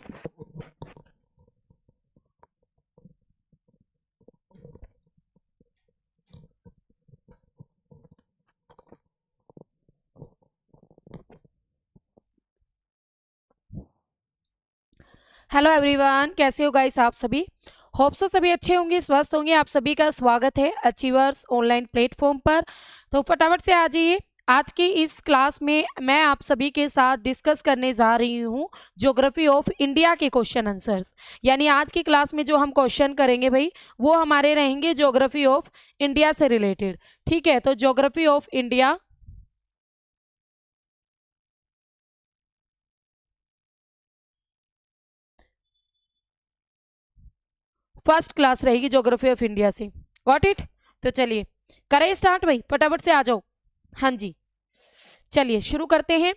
Hello everyone, कैसे हो guys आप सभी। होप सो सभी अच्छे होंगे, स्वस्थ होंगे। आप सभी का स्वागत है अचीवर्स ऑनलाइन प्लेटफॉर्म पर। तो फटाफट से आ जाइए। आज की इस क्लास में मैं आप सभी के साथ डिस्कस करने जा रही हूँ ज्योग्राफी ऑफ इंडिया के क्वेश्चन आंसर्स। यानी आज की क्लास में जो हम क्वेश्चन करेंगे भाई, वो हमारे रहेंगे ज्योग्राफी ऑफ इंडिया से रिलेटेड। ठीक है, तो geography of India first class रहेगी ज्योग्राफी ऑफ इंडिया से। Got it. तो चलिए करें स्टार्ट भाई, फटाफट से आ जाओ। हाँ जी, चलिए शुरू करते हैं।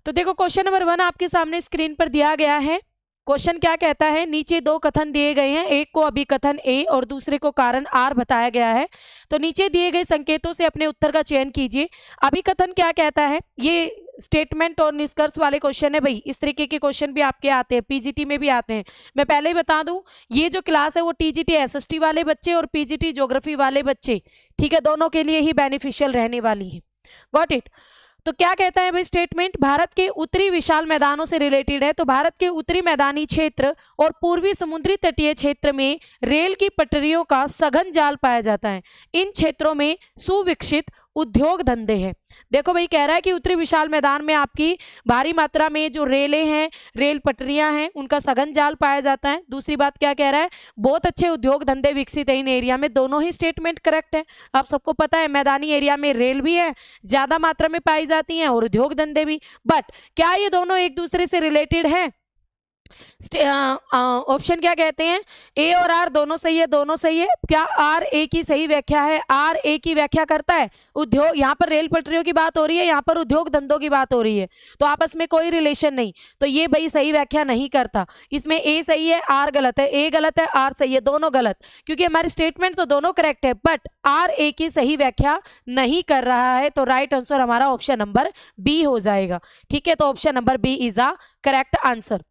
तो देखो क्वेश्चन नंबर 1 आपके सामने स्क्रीन पर दिया गया है। क्वेश्चन क्या कहता है, नीचे दो कथन दिए गए हैं, एक को अभिकथन ए और दूसरे को कारण आर बताया गया है। तो नीचे दिए गए संकेतों से अपने उत्तर का चयन कीजिए। अभिकथन क्या कहता है, ये स्टेटमेंट और निष्कर्ष वाले क्वेश्चन है भाई। इस तरीके के क्वेश्चन भी आपके आते हैं, पीजीटी में भी आते हैं। मैं पहले ही बता दूं, ये जो क्लास है वो टीजीटी एसएसटी वाले बच्चे और पीजीटी ज्योग्राफी वाले बच्चे, ठीक है, दोनों के लिए ही बेनिफिशियल रहने वाली है। Got it. तो क्या कहता है भाई स्टेटमेंट, भारत के उत्तरी विशाल मैदानों से रिलेटेड है। तो भारत के उत्तरी मैदानी क्षेत्र और पूर्वी समुद्री तटीय क्षेत्र में रेल की पटरियों का सघन जाल पाया जाता है। इन क्षेत्रों में सुविकसित उद्योग धंधे हैं। देखो भाई, कह रहा है कि उत्तरी विशाल मैदान में आपकी भारी मात्रा में जो रेलें हैं, रेल पटरियां हैं, उनका सघन जाल पाया जाता है। दूसरी बात क्या कह रहा है, बहुत अच्छे उद्योग धंधे विकसित है इन एरिया में। दोनों ही स्टेटमेंट करेक्ट है। आप सबको पता है मैदानी एरिया में रेल भी है, ज्यादा मात्रा में पाई जाती हैं, और उद्योग धंधे भी। बट क्या ये दोनों एक दूसरे से रिलेटेड है? ऑप्शन क्या कहते हैं, ए और आर दोनों सही है, दोनों सही है। क्या आर ए की सही व्याख्या है? आर ए की व्याख्या करता है उद्योग, यहाँ पर रेल पटरियों की बात हो रही है, यहाँ पर उद्योग धंधों की बात हो रही है, तो आपस में कोई रिलेशन नहीं। तो ये भाई सही व्याख्या नहीं करता। इसमें ए सही है, आर गलत है, ए गलत है, आर सही है, दोनों गलत। क्योंकि हमारी स्टेटमेंट तो दोनों करेक्ट है, बट आर ए की सही व्याख्या नहीं कर रहा है। तो राइट आंसर हमारा ऑप्शन नंबर बी हो जाएगा। ठीक है, तो option number B is a correct answer.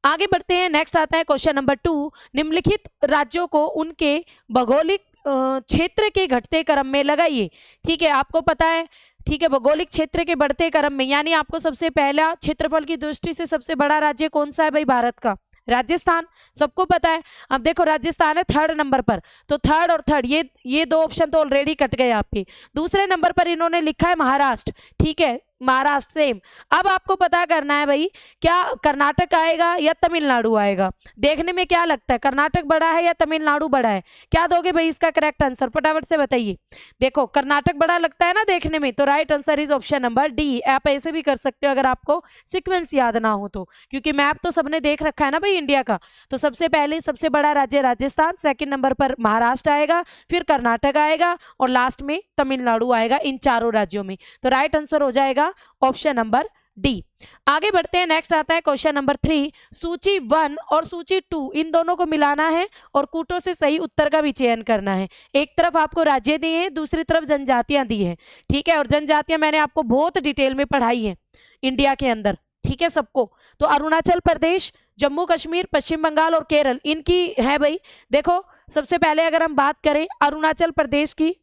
आगे बढ़ते हैं, नेक्स्ट आता है क्वेश्चन नंबर 2। निम्नलिखित राज्यों को उनके भौगोलिक क्षेत्र के घटते क्रम में लगाइए। ठीक है, आपको पता है, ठीक है, भौगोलिक क्षेत्र के बढ़ते क्रम में, यानी आपको सबसे पहला क्षेत्रफल की दृष्टि से सबसे बड़ा राज्य कौन सा है भाई भारत का? राजस्थान, सबको पता है। अब देखो राजस्थान है थर्ड नंबर पर, तो थर्ड और थर्ड ये दो ऑप्शन तो ऑलरेडी कट गए आपके। दूसरे नंबर पर इन्होंने लिखा है महाराष्ट्र। ठीक है, महाराष्ट्र सेम। अब आपको पता करना है भाई, क्या कर्नाटक आएगा या तमिलनाडु आएगा? देखने में क्या लगता है, कर्नाटक बड़ा है या तमिलनाडु बड़ा है? क्या दोगे भाई इसका करेक्ट आंसर, फटाफट से बताइए। देखो कर्नाटक बड़ा लगता है ना देखने में, तो right answer is option number D. आप ऐसे भी कर सकते हो अगर आपको सीक्वेंस याद ना हो तो, क्योंकि मैप तो सबने देख रखा है ना भाई इंडिया का। तो सबसे पहले सबसे बड़ा राज्य राजस्थान, सेकंड नंबर पर महाराष्ट्र आएगा, फिर कर्नाटक आएगा, और लास्ट में तमिलनाडु आएगा, इन चारों राज्यों में। तो राइट आंसर हो जाएगा ऑप्शन नंबर डी। आगे बढ़ते हैं, नेक्स्ट आता है क्वेश्चन नंबर 3। सूची 1 और सूची 2 इन दोनों को मिलाना है और कूटों से सही उत्तर का भी चयन करना है। एक तरफ आपको राज्य दिए हैं, दूसरी तरफ जनजातियां दी हैं। ठीक है, और जनजातियां मैंने आपको बहुत डिटेल में पढ़ाई है इंडिया के अंदर, ठीक है सबको। तो अरुणाचल प्रदेश, जम्मू कश्मीर, पश्चिम बंगाल और केरल इनकी है भाई। देखो सबसे पहले अगर हम बात करें अरुणाचल प्रदेश की,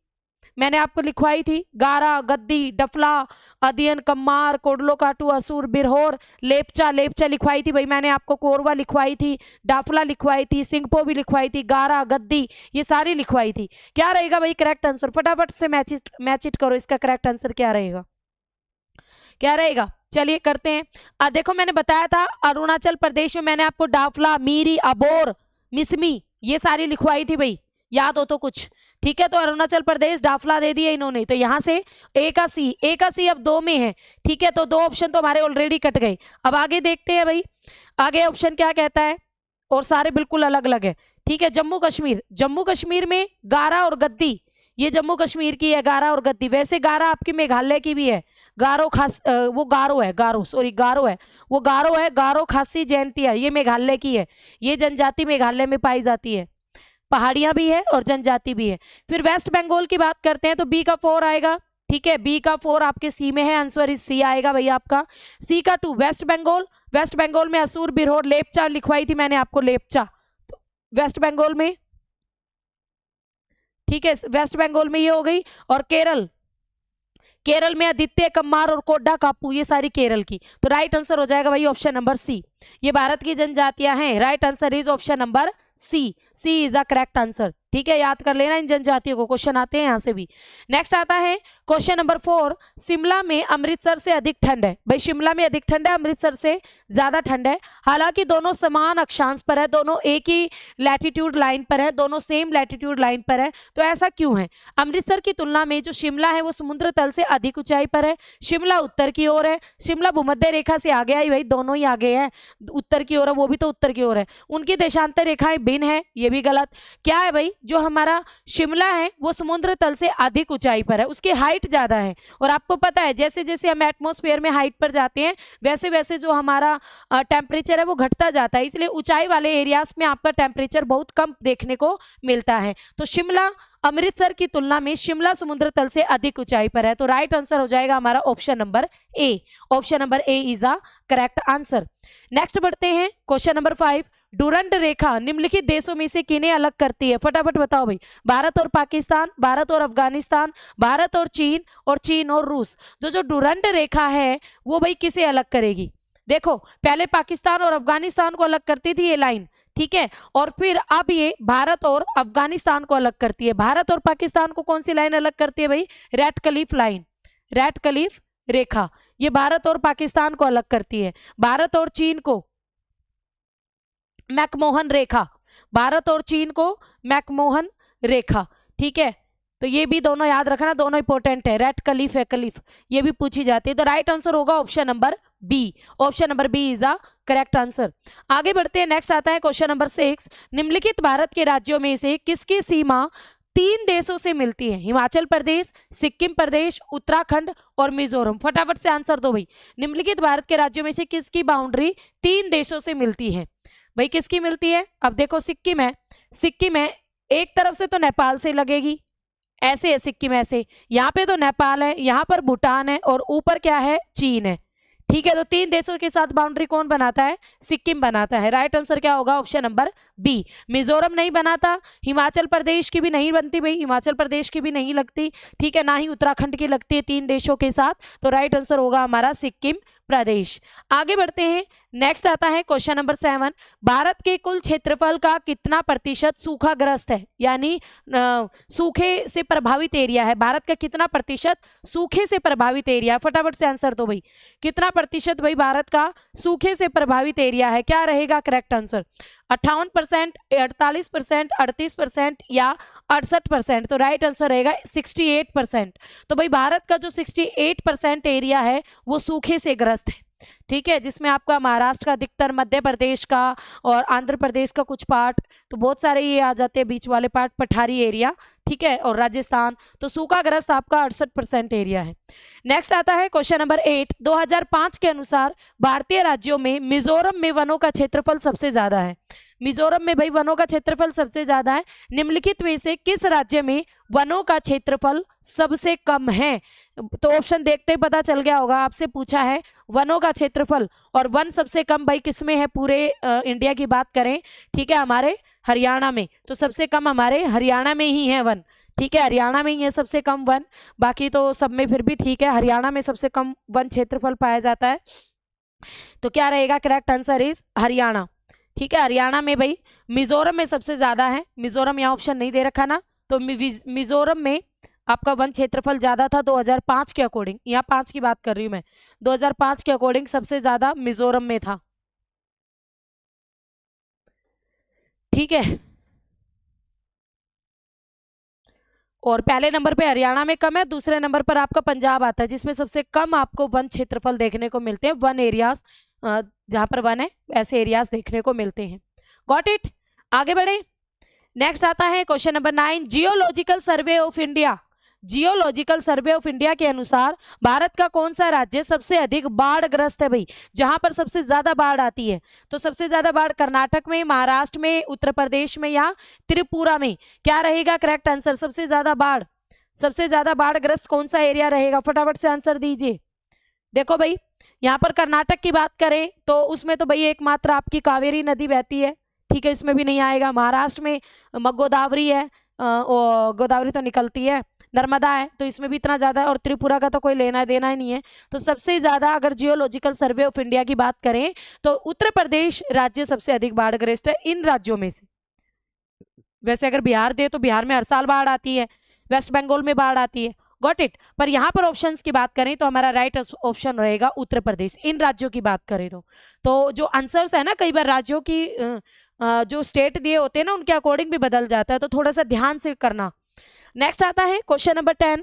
मैंने आपको लिखवाई थी, गारा, गद्दी, डफला, अदियन, कम्मार, कोडलोकाटू, असुर, बिरहोर, लेपचा। लेपचा लिखवाई थी भाई मैंने आपको, कोरवा लिखवाई थी, डाफला लिखवाई थी, सिंगपो भी लिखवाई थी, गारा, गद्दी, ये सारी लिखवाई थी। क्या रहेगा भाई करेक्ट आंसर, फटाफट से मैच इट करो, इसका करेक्ट आंसर क्या रहेगा, क्या रहेगा? चलिए करते हैं। देखो मैंने बताया था अरुणाचल प्रदेश में मैंने आपको डाफला, मीरी, अबोर, मिसमी ये सारी लिखवाई थी भाई, याद हो तो कुछ। ठीक है, तो अरुणाचल प्रदेश डाफला दे दिया इन्होंने, तो यहां से ए का सी अब 2 में है। ठीक है, तो 2 ऑप्शन तो हमारे ऑलरेडी कट गए। अब आगे देखते हैं भाई, आगे ऑप्शन क्या कहता है, और सारे बिल्कुल अलग अलग है। ठीक है, जम्मू कश्मीर, जम्मू कश्मीर में गारा और गद्दी, ये जम्मू कश्मीर की है गारा और गद्दी। वैसे गारा आपकी मेघालय की भी है, गारो खास वो गारो है, गारो सॉरी गारो है, वो गारो है, गारो खासी जयंतिया ये मेघालय की है। ये जनजाति मेघालय में पाई जाती है, पहाड़ियां भी है और जनजाति भी है। फिर वेस्ट बंगाल की बात करते हैं तो बी का 4 आएगा, ठीक है, बी का 4 आपके सी में है, आंसर इज सी आएगा भैया आपका। सी का 2 वेस्ट बंगाल, वेस्ट बंगाल में असुर, बिरहोर, लेपचा लिखवाई थी मैंने आपको, लेपचा, तो वेस्ट बंगाल में, ठीक है, वेस्ट बंगाल में ये हो गई। और केरल, केरल में आदित्य, कम्मार और कोड्डा कापू, ये सारी केरल की। तो राइट आंसर हो जाएगा भाई ऑप्शन नंबर सी, ये भारत की जनजातियां हैं। Right answer is option number C, C is the correct answer. ठीक है, याद कर लेना इन जनजातियों को, क्वेश्चन आते हैं यहाँ से भी। नेक्स्ट आता है क्वेश्चन नंबर 4, शिमला में अमृतसर से अधिक ठंड है। भाई शिमला में अधिक ठंड है, अमृतसर से ज्यादा ठंड है। हालांकि दोनों समान अक्षांश पर है, दोनों एक ही लैटिट्यूड लाइन पर है, दोनों सेम लैटिट्यूड लाइन पर है। तो ऐसा क्यों है? अमृतसर की तुलना में जो शिमला है वो समुद्र तल से अधिक ऊंचाई पर है। शिमला उत्तर की ओर है, शिमला भूमध्य रेखा से आगे आई, भाई दोनों ही आगे है, उत्तर की ओर है, वो भी तो उत्तर की ओर है। उनकी देशांतर रेखाएं भिन्न है, ये भी गलत। क्या है भाई, जो हमारा शिमला है वो समुद्र तल से अधिक ऊंचाई पर है, उसकी हाइट ज्यादा है। और आपको पता है जैसे जैसे हम एटमॉस्फेयर में हाइट पर जाते हैं वैसे वैसे जो हमारा टेम्परेचर है वो घटता जाता है, इसलिए ऊंचाई वाले एरियाज में आपका टेम्परेचर बहुत कम देखने को मिलता है। तो शिमला अमृतसर की तुलना में शिमला समुद्र तल से अधिक ऊंचाई पर है। तो राइट आंसर हो जाएगा हमारा option number A, option number A is a correct answer. Next बढ़ते हैं क्वेश्चन नंबर 5, डुरंड रेखा निम्नलिखित देशों में से किन्हें अलग करती है? फटाफट बताओ भाई। भारत और पाकिस्तान, भारत और अफगानिस्तान, भारत और चीन और रूस। तो जो डुरंड रेखा है वो भाई किसे अलग करेगी? देखो पहले पाकिस्तान और अफगानिस्तान को अलग करती थी ये लाइन, ठीक है, और फिर अब ये भारत और अफगानिस्तान को अलग करती है। भारत और पाकिस्तान को कौन सी लाइन अलग करती है भाई? Radcliffe line, Radcliffe रेखा, ये भारत और पाकिस्तान को अलग करती है। भारत और चीन को मैकमोहन रेखा, भारत और चीन को मैकमोहन रेखा, ठीक है। तो ये भी दोनों याद रखना, दोनों इंपॉर्टेंट है, रेड क्लिफ है क्लिफ, ये भी पूछी जाती है। तो राइट आंसर होगा option number B, option number B is the correct answer. आगे बढ़ते हैं, नेक्स्ट आता है क्वेश्चन नंबर 6, निम्नलिखित भारत के राज्यों में से किसकी सीमा 3 देशों से मिलती है? हिमाचल प्रदेश, सिक्किम प्रदेश, उत्तराखंड और मिजोरम। फटाफट से आंसर दो भाई। निम्नलिखित भारत के राज्यों में से किसकी बाउंड्री 3 देशों से मिलती है? भाई किसकी मिलती है? अब देखो सिक्किम है, सिक्किम है, एक तरफ से तो नेपाल से लगेगी, ऐसे है सिक्किम, ऐसे यहाँ पे तो नेपाल है, यहाँ पर भूटान है और ऊपर क्या है? चीन है, ठीक है। तो 3 देशों के साथ बाउंड्री कौन बनाता है? सिक्किम बनाता है। राइट आंसर क्या होगा? ऑप्शन नंबर बी, मिजोरम नहीं बनाता, हिमाचल प्रदेश की भी नहीं बनती भाई, हिमाचल प्रदेश की भी नहीं लगती, ठीक है, ना ही उत्तराखंड की लगती है 3 देशों के साथ। तो राइट आंसर होगा हमारा सिक्किम प्रदेश। आगे बढ़ते हैं, नेक्स्ट आता है क्वेश्चन नंबर 7, भारत के कुल क्षेत्रफल का कितना प्रतिशत सूखाग्रस्त है, यानी सूखे से प्रभावित एरिया है? भारत का कितना प्रतिशत सूखे से प्रभावित एरिया? फटाफट से आंसर दो भाई, कितना प्रतिशत भाई भारत का सूखे से प्रभावित एरिया है? क्या रहेगा करेक्ट आंसर? 58%, 48%, 38% या 68%? तो राइट आंसर रहेगा 68%। तो भाई भारत का जो 68% एरिया है वो सूखे से ग्रस्त है, ठीक है, जिसमें आपका महाराष्ट्र का अधिकतर, मध्य प्रदेश का और आंध्र प्रदेश का कुछ पार्ट, तो बहुत सारे ये आ जाते हैं बीच वाले पार्ट, पठारी एरिया, ठीक है, और राजस्थान। तो सूखाग्रस्त आपका 68% एरिया है। नेक्स्ट आता है क्वेश्चन नंबर 8, 2005 के अनुसार भारतीय राज्यों में मिजोरम में वनों का क्षेत्रफल सबसे ज्यादा है। मिजोरम में भाई वनों का क्षेत्रफल सबसे ज्यादा है। निम्नलिखित में से किस राज्य में वनों का क्षेत्रफल सबसे कम है? तो ऑप्शन देखते ही पता चल गया होगा, आपसे पूछा है वनों का क्षेत्रफल, और वन सबसे कम भाई किसमें है? पूरे इंडिया की बात करें, ठीक है, हमारे हरियाणा में। तो सबसे कम हमारे हरियाणा में ही है वन, ठीक है, हरियाणा में ही है सबसे कम वन, बाकी तो सब में फिर भी ठीक है, हरियाणा में सबसे कम वन क्षेत्रफल पाया जाता है। तो क्या रहेगा करेक्ट आंसर इज हरियाणा, ठीक है, हरियाणा में भाई। मिजोरम में सबसे ज्यादा है, मिजोरम यहाँ ऑप्शन नहीं दे रखा ना, तो मिजोरम में आपका वन क्षेत्रफल ज्यादा था 2005 के अकॉर्डिंग, यहाँ 5 की बात कर रही हूँ मैं, 2005 के अकॉर्डिंग सबसे ज्यादा मिजोरम में था, ठीक है। और पहले नंबर पे हरियाणा में कम है, दूसरे नंबर पर आपका पंजाब आता है जिसमें सबसे कम आपको वन क्षेत्रफल देखने को मिलते हैं, वन एरियाज, जहां पर वन है ऐसे एरियाज देखने को मिलते हैं। Got it? आगे बढ़े, नेक्स्ट आता है question number 9, geological survey of India, geological survey of India के अनुसार भारत का कौन सा राज्य सबसे अधिक बाढ़ग्रस्त है भाई, जहां पर सबसे ज्यादा बाढ़ आती है? तो सबसे ज्यादा बाढ़ कर्नाटक में, महाराष्ट्र में, उत्तर प्रदेश में या त्रिपुरा में? क्या रहेगा करेक्ट आंसर? सबसे ज्यादा बाढ़, सबसे ज्यादा बाढ़ग्रस्त कौन सा एरिया रहेगा? फटाफट से आंसर दीजिए। देखो भाई, यहाँ पर कर्नाटक की बात करें तो उसमें तो भाई एकमात्र आपकी कावेरी नदी बहती है, ठीक है, इसमें भी नहीं आएगा। महाराष्ट्र में गोदावरी है, गोदावरी तो निकलती है, नर्मदा है, तो इसमें भी इतना ज्यादा, और त्रिपुरा का तो कोई लेना देना ही नहीं है। तो सबसे ज्यादा अगर जियोलॉजिकल सर्वे ऑफ इंडिया की बात करें तो उत्तर प्रदेश राज्य सबसे अधिक बाढ़ग्रस्त है इन राज्यों में से। वैसे अगर बिहार दे तो बिहार में हर साल बाढ़ आती है, वेस्ट बंगाल में बाढ़ आती है, गॉट इट। पर यहाँ पर ऑप्शंस की बात करें तो हमारा राइट ऑप्शन रहेगा उत्तर प्रदेश, इन राज्यों की बात करें तो जो आंसर्स है ना, कई बार राज्यों की जो स्टेट दिए होते हैं ना उनके अकॉर्डिंग भी बदल जाता है, तो थोड़ा सा ध्यान से करना। नेक्स्ट आता है क्वेश्चन नंबर 10,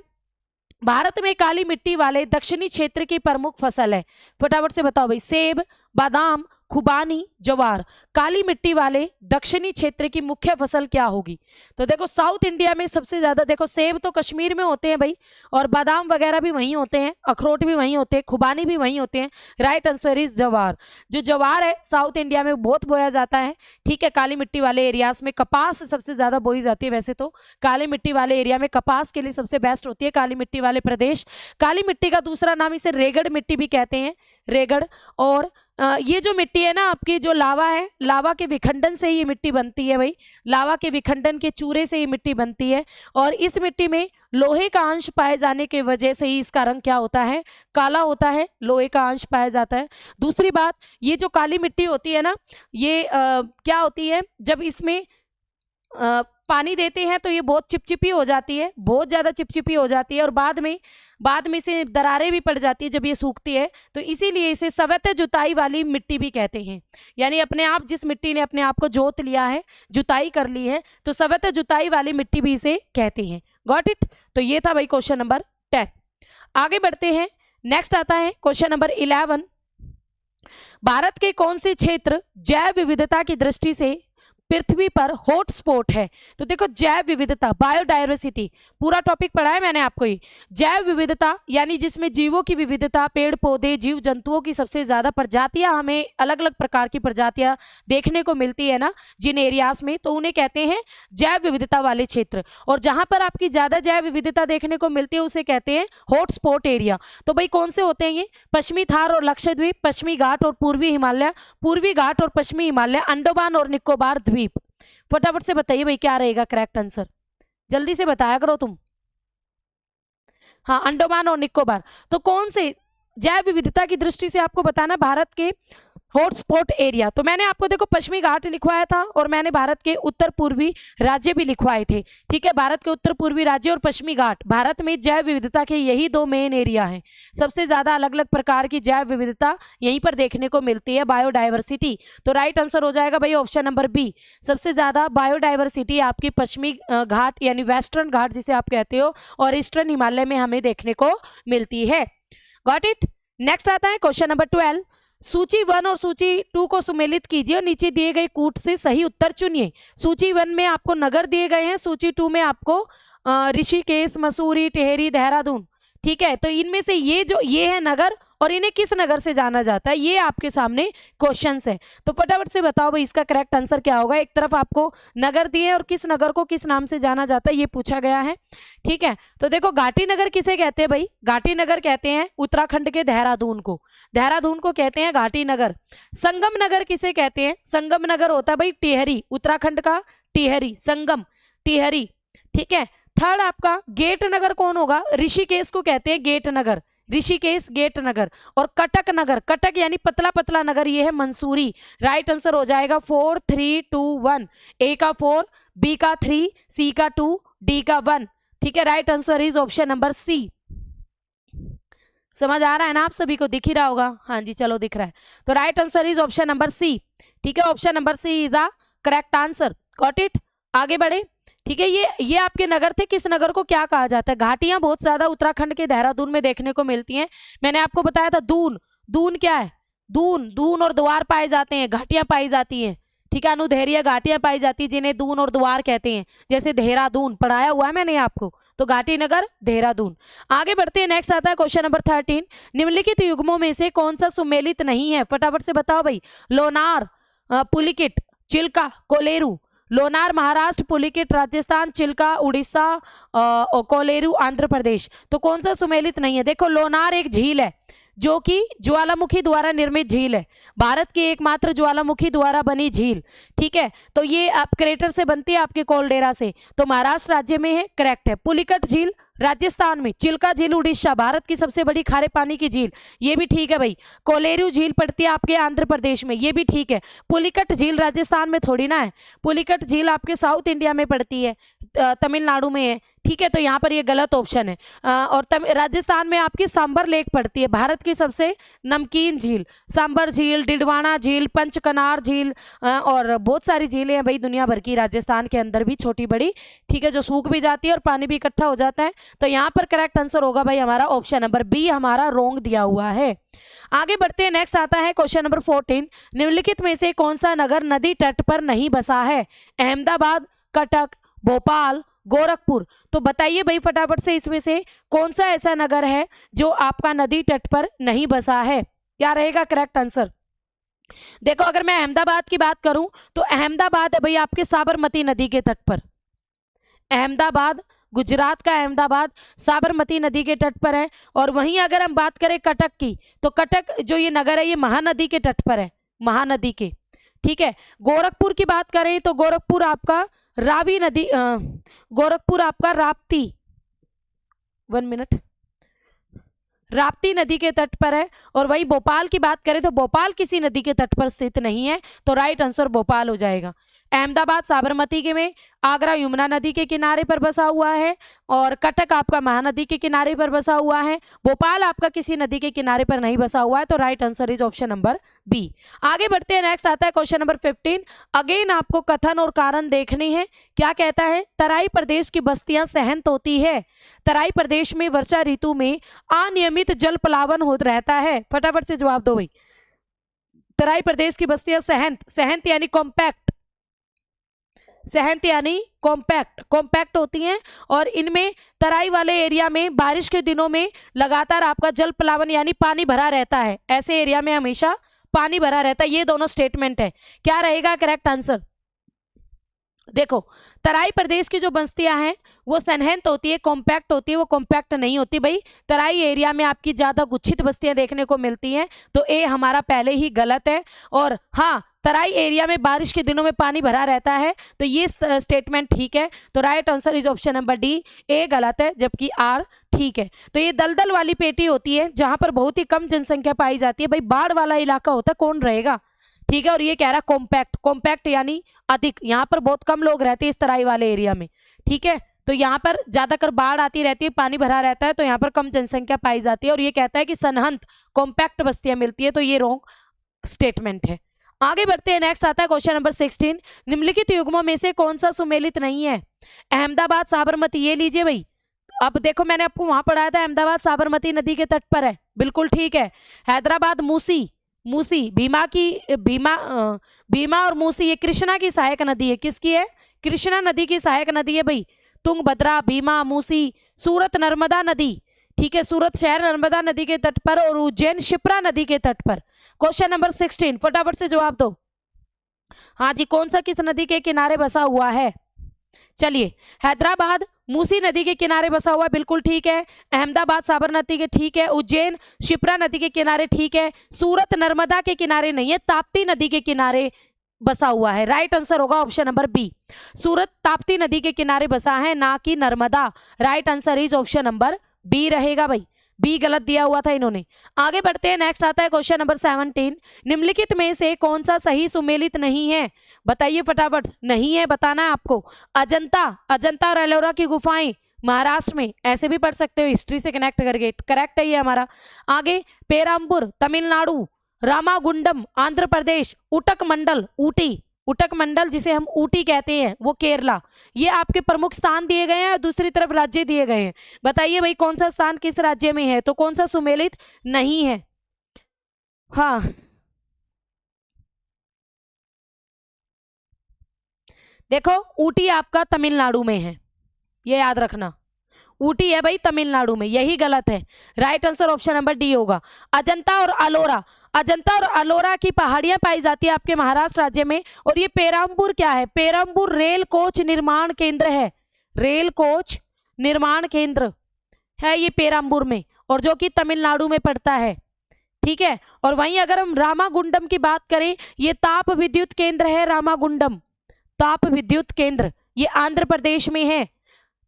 भारत में काली मिट्टी वाले दक्षिणी क्षेत्र की प्रमुख फसल है, फटाफट से बताओ भाई। सेब, बादाम, खुबानी, ज्वार। काली मिट्टी वाले दक्षिणी क्षेत्र की मुख्य फसल क्या होगी? तो देखो साउथ इंडिया में सबसे ज्यादा, देखो सेब तो कश्मीर में होते हैं भाई, और बादाम वगैरह भी वहीं होते हैं, अखरोट भी वहीं होते हैं, खुबानी भी वहीं होते हैं। राइट आंसर इज ज्वार। जो ज्वार है साउथ इंडिया में बहुत बोया जाता है, ठीक है। काली मिट्टी वाले एरियाज में कपास सबसे ज्यादा बोई जाती है, वैसे तो काली मिट्टी वाले एरिया में कपास के लिए सबसे बेस्ट होती है काली मिट्टी वाले प्रदेश। काली मिट्टी का दूसरा नाम इसे रेगड़ मिट्टी भी कहते हैं, रेगड़। और ये जो मिट्टी है ना आपकी, जो लावा है, लावा के विखंडन से ये मिट्टी बनती है भाई, लावा के विखंडन के चूरे से ये मिट्टी बनती है, और इस मिट्टी में लोहे का अंश पाए जाने की वजह से ही इसका रंग क्या होता है? काला होता है, लोहे का अंश पाया जाता है। दूसरी बात, ये जो काली मिट्टी होती है ना, ये क्या होती है, जब इसमें पानी देते हैं तो ये बहुत चिपचिपी हो जाती है, बहुत ज़्यादा चिपचिपी हो जाती है, और बाद में से दरारें भी पड़ जाती है जब ये सूखती है, तो इसीलिए इसे सवैत जुताई वाली मिट्टी भी कहते हैं। यानी अपने आप, जिस मिट्टी ने अपने आप को जोत लिया है, जुताई कर ली है, तो सवैत जुताई वाली मिट्टी भी इसे कहते हैं। Got it. तो ये था भाई क्वेश्चन नंबर 10। आगे बढ़ते हैं, नेक्स्ट आता है क्वेश्चन नंबर 11, भारत के कौन से क्षेत्र जैव विविधता की दृष्टि से पृथ्वी पर हॉटस्पॉट है? तो देखो जैव विविधता, बायोडायवर्सिटी, पूरा टॉपिक पढ़ा है मैंने आपको ही। जैव विविधता यानी जिसमें जीवों की विविधता, पेड़ पौधे, जीव जंतुओं की सबसे ज्यादा प्रजातियां, हमें अलग अलग प्रकार की प्रजातियां देखने को मिलती है ना जिन एरियाज में, तो उन्हें कहते हैं जैव विविधता वाले क्षेत्र। और जहां पर आपकी ज्यादा जैव विविधता देखने को मिलती है उसे कहते हैं हॉटस्पॉट एरिया। तो भाई कौन से होते हैं ये? पश्चिमी थार और लक्षद्वीप, पश्चिमी घाट और पूर्वी हिमालय, पूर्वी घाट और पश्चिमी हिमालय, अंडमान और निकोबार द्वीप। फटाफट से बताइए भाई क्या रहेगा करेक्ट आंसर, जल्दी से बताया करो तुम। हाँ, अंडमान और निकोबार। तो कौन से जैव विविधता की दृष्टि से आपको बताना भारत के हॉटस्पॉट एरिया, तो मैंने आपको देखो पश्चिमी घाट लिखवाया था, और मैंने भारत के उत्तर पूर्वी राज्य भी लिखवाए थे, ठीक है। भारत के उत्तर पूर्वी राज्य और पश्चिमी घाट, भारत में जैव विविधता के यही दो मेन एरिया हैं। सबसे ज्यादा अलग अलग प्रकार की जैव विविधता यहीं पर देखने को मिलती है, बायोडायवर्सिटी। तो राइट आंसर हो जाएगा भाई ऑप्शन नंबर बी। सबसे ज्यादा बायोडायवर्सिटी आपकी पश्चिमी घाट यानी वेस्टर्न घाट जिसे आप कहते हो, और ईस्टर्न हिमालय में हमें देखने को मिलती है। Got it. नेक्स्ट आता है क्वेश्चन नंबर 12, सूची 1 और सूची 2 को सुमेलित कीजिए और नीचे दिए गए कूट से सही उत्तर चुनिए। सूची 1 में आपको नगर दिए गए हैं, सूची 2 में आपको ऋषिकेश, मसूरी, टिहरी, देहरादून, ठीक है। तो इनमें से ये है नगर, और इन्हें किस नगर से जाना जाता है, ये आपके सामने क्वेश्चंस है। तो फटाफट से बताओ भाई इसका करेक्ट आंसर क्या होगा। एक तरफ आपको नगर दिए और किस नगर को किस नाम से जाना जाता है ये पूछा गया है, ठीक है। तो देखो घाटी नगर किसे कहते हैं भाई? घाटी नगर कहते हैं उत्तराखंड के देहरादून को, देहरादून को कहते हैं घाटी नगर। संगम नगर किसे कहते हैं? संगम नगर होता है भाई टिहरी, उत्तराखंड का टिहरी, संगम टिहरी, ठीक है। थर्ड आपका गेट नगर कौन होगा? ऋषिकेश को कहते हैं गेट नगर, ऋषिकेश गेट नगर। और कटक नगर, कटक यानी पतला पतला नगर, ये है मंसूरी। राइट आंसर हो जाएगा 4 3 2 1, ए का 4, बी का 3, सी का 2, डी का 1, ठीक है। Right answer is option number C. समझ आ रहा है ना आप सभी को? दिख ही रहा होगा, हाँ जी चलो दिख रहा है। तो right answer is option number C, ठीक है। Option number C is a correct answer. Got it. आगे बढ़े, ठीक है। ये आपके नगर थे, किस नगर को क्या कहा जाता है? घाटियां बहुत ज्यादा उत्तराखंड के देहरादून में देखने को मिलती हैं। मैंने आपको बताया था दून, दून क्या है? दून और द्वार पाए जाते हैं, घाटियां पाई जाती हैं, ठीक है। अनुदैर्य घाटियां पाई जाती है जिन्हें दून और द्वार कहते हैं, जैसे देहरादून पढ़ाया हुआ है मैंने आपको। तो घाटी नगर देहरादून। आगे बढ़ते हैं, नेक्स्ट आता है क्वेश्चन नंबर 13, निम्नलिखित युग्मों में से कौन सा सुमेलित नहीं है? फटाफट से बताओ भाई। लोनार, पुलिकिट, चिल्का, कोलेरू, लोनार महाराष्ट्र, पुलिकेट राजस्थान, चिल्का उड़ीसा, कोलेरू आंध्र प्रदेश। तो कौन सा सुमेलित नहीं है? देखो लोनार एक झील है जो कि ज्वालामुखी द्वारा निर्मित झील है, भारत की एकमात्र ज्वालामुखी द्वारा बनी झील। ठीक है, तो ये आप क्रेटर से बनती है आपके कोलडेरा से, तो महाराष्ट्र राज्य में है, करेक्ट है। पुलिकट झील राजस्थान में, चिल्का झील उड़ीसा, भारत की सबसे बड़ी खारे पानी की झील, ये भी ठीक है भाई। कोलेरू झील पड़ती है आपके आंध्र प्रदेश में, ये भी ठीक है। पुलिकट झील राजस्थान में थोड़ी ना है, पुलिकट झील आपके साउथ इंडिया में पड़ती है, तमिलनाडु में है। ठीक है, तो यहाँ पर ये गलत ऑप्शन है। और राजस्थान में आपकी सांबर लेक पड़ती है, भारत की सबसे नमकीन झील, सांबर झील, डिडवाना झील, पंचकनार झील, और बहुत सारी झीलें हैं भाई दुनिया भर की, राजस्थान के अंदर भी छोटी बड़ी। ठीक है, जो सूख भी जाती है और पानी भी इकट्ठा हो जाता है। तो यहाँ पर करेक्ट आंसर होगा भाई हमारा ऑप्शन नंबर बी, हमारा रोंग दिया हुआ है। आगे बढ़ते हैं, नेक्स्ट आता है क्वेश्चन नंबर 14। निम्नलिखित में से कौन सा नगर नदी तट पर नहीं बसा है? अहमदाबाद, कटक, भोपाल, गोरखपुर। तो बताइए भाई फटाफट से, इसमें से कौन सा ऐसा नगर है जो आपका नदी तट पर नहीं बसा है? क्या रहेगा करेक्ट आंसर? देखो अगर मैं अहमदाबाद की बात करूं तो अहमदाबाद है भाई आपके साबरमती नदी के तट पर। अहमदाबाद, गुजरात का अहमदाबाद साबरमती नदी के तट पर है। और वहीं अगर हम बात करें कटक की, तो कटक जो ये नगर है ये महानदी के तट पर है, महानदी के। ठीक है, गोरखपुर की बात करें तो गोरखपुर आपका रावी नदी, गोरखपुर आपका राप्ती, 1 मिनट, राप्ती नदी के तट पर है। और वही भोपाल की बात करें तो भोपाल किसी नदी के तट पर स्थित नहीं है, तो राइट आंसर भोपाल हो जाएगा। अहमदाबाद साबरमती के में, आगरा यमुना नदी के किनारे पर बसा हुआ है, और कटक आपका महानदी के किनारे पर बसा हुआ है। भोपाल आपका किसी नदी के किनारे पर नहीं बसा हुआ है, तो right answer is option number B. आगे बढ़ते हैं, नेक्स्ट आता है क्वेश्चन नंबर 15। अगेन आपको कथन और कारण देखने हैं। क्या कहता है? तराई प्रदेश की बस्तियां सहंत होती है। तराई प्रदेश में वर्षा ऋतु में अनियमित जल प्लावन हो रहता है। फटाफट से जवाब दो भाई। तराई प्रदेश की बस्तियां सहंत, सहंत यानी कॉम्पैक्ट, सहंत यानी कॉम्पैक्ट, कॉम्पैक्ट होती हैं, और इनमें तराई वाले एरिया में बारिश के दिनों में लगातार आपका जल प्लावन यानी पानी भरा रहता है। ऐसे एरिया में हमेशा पानी भरा रहता है। ये दोनों स्टेटमेंट है। क्या रहेगा करेक्ट आंसर? देखो तराई प्रदेश की जो बस्तियां हैं वो सनहंत होती है, कॉम्पैक्ट होती है, वो कॉम्पैक्ट नहीं होती भाई। तराई एरिया में आपकी ज्यादा गुच्छित बस्तियां देखने को मिलती हैं, तो ए हमारा पहले ही गलत है। और हाँ, तराई एरिया में बारिश के दिनों में पानी भरा रहता है, तो ये स्टेटमेंट ठीक है। तो right answer is option number D, A गलत है जबकि आर ठीक है। तो ये दलदल वाली पेटी होती है जहां पर बहुत ही कम जनसंख्या पाई जाती है भाई, बाढ़ वाला इलाका होता है, कौन रहेगा। ठीक है, और ये कह रहा है कॉम्पैक्ट, कॉम्पैक्ट यानी अधिक, यहाँ पर बहुत कम लोग रहते हैं इस तराई वाले एरिया में। ठीक है, तो यहाँ पर ज्यादातर बाढ़ आती रहती है, पानी भरा रहता है, तो यहाँ पर कम जनसंख्या पाई जाती है। और ये कहता है कि सनहंत कॉम्पैक्ट बस्तियां मिलती है, तो ये रॉन्ग स्टेटमेंट है। आगे बढ़ते हैं, नेक्स्ट आता है क्वेश्चन नंबर 16। निम्नलिखित युग्मों में से कौन सा सुमेलित नहीं है? अहमदाबाद साबरमती, ये लीजिए भाई। अब देखो मैंने आपको वहां पढ़ाया था, अहमदाबाद साबरमती नदी के तट पर है, बिल्कुल ठीक है। हैदराबाद मूसी, मूसी भीमा की, भीमा और मूसी ये कृष्णा की सहायक नदी है। किसकी है? कृष्णा नदी की सहायक नदी है भाई। तुंगभद्रा, भीमा, मूसी। सूरत नर्मदा नदी, ठीक है, सूरत शहर नर्मदा नदी के तट पर, और उज्जैन शिप्रा नदी के तट पर। क्वेश्चन नंबर 16 फटाफट से जवाब दो। हाँ जी, कौन सा किस नदी के किनारे बसा हुआ है? चलिए, हैदराबाद मूसी नदी के किनारे बसा हुआ है, बिल्कुल ठीक है। अहमदाबाद साबरमती के ठीक है। उज्जैन शिप्रा नदी के किनारे ठीक है। सूरत नर्मदा के किनारे नहीं है, ताप्ती नदी के किनारे बसा हुआ है। राइट आंसर होगा option number B, Surat Tapti नदी के किनारे बसा है, ना कि Narmada. Right answer is option number B रहेगा भाई, बी गलत दिया हुआ था इन्होंने। आगे बढ़ते हैं, नेक्स्ट आता है क्वेश्चन नंबर 17। निम्नलिखित में से कौन सा सही सुमेलित नहीं है? बताइए फटाफट, नहीं है बताना है आपको। अजंता, अजंता और एलोरा की गुफाएं महाराष्ट्र में, ऐसे भी पढ़ सकते हो हिस्ट्री से कनेक्ट करके, करेक्ट है ये हमारा। आगे पेराम्बुर तमिलनाडु, रामागुंडम आंध्र प्रदेश, उटक मंडल ऊटी, उटक मंडल जिसे हम ऊटी कहते हैं वो केरला। ये आपके प्रमुख स्थान दिए गए हैं और दूसरी तरफ राज्य दिए गए हैं। बताइए भाई कौन सा स्थान किस राज्य में है, तो कौन सा सुमेलित नहीं है? हाँ, देखो ऊटी आपका तमिलनाडु में है, ये याद रखना। ऊटी है भाई तमिलनाडु में, यही गलत है। Right answer option number D होगा। अजंता और अलोरा, अजंता और अलोरा की पहाड़ियां पाई जाती है आपके महाराष्ट्र राज्य में। और ये पेराम्बूर क्या है? पेराम्बूर रेल कोच निर्माण केंद्र है, रेल कोच निर्माण केंद्र है ये पेराम्बूर में, और जो कि तमिलनाडु में पड़ता है। ठीक है, और वहीं अगर हम रामागुंडम की बात करें, ये ताप विद्युत केंद्र है, रामागुंडम ताप विद्युत केंद्र, ये आंध्र प्रदेश में है।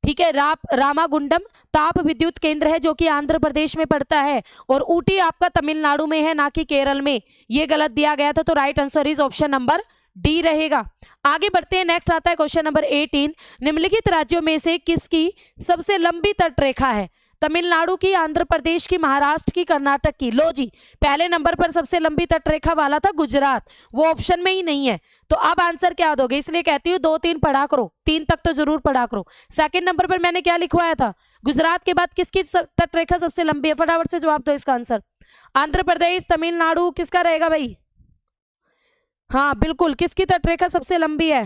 ठीक है, रामागुंडम ताप विद्युत केंद्र है जो कि आंध्र प्रदेश में पड़ता है। और ऊटी आपका तमिलनाडु में है, ना कि केरल में, ये गलत दिया गया था। तो right answer is option number D रहेगा। आगे बढ़ते हैं, नेक्स्ट आता है क्वेश्चन नंबर 18। निम्नलिखित राज्यों में से किसकी सबसे लंबी तटरेखा है? तमिलनाडु की, आंध्र प्रदेश की, महाराष्ट्र की, कर्नाटक की। लो जी, पहले नंबर पर सबसे लंबी तटरेखा वाला था गुजरात, वो ऑप्शन में ही नहीं है। तो अब आंसर क्या दोगे? इसलिए कहती हूँ 2-3 पढ़ा करो, 3 तक तो जरूर पढ़ा करो। सेकंड नंबर पर मैंने क्या लिखवाया था? गुजरात के बाद किसकी तटरेखा सबसे लंबी है? फटाफट से जवाब दो इसका आंसर। आंध्र प्रदेश, तमिलनाडु, किसका रहेगा भाई? हाँ बिल्कुल, किसकी तटरेखा सबसे लंबी है?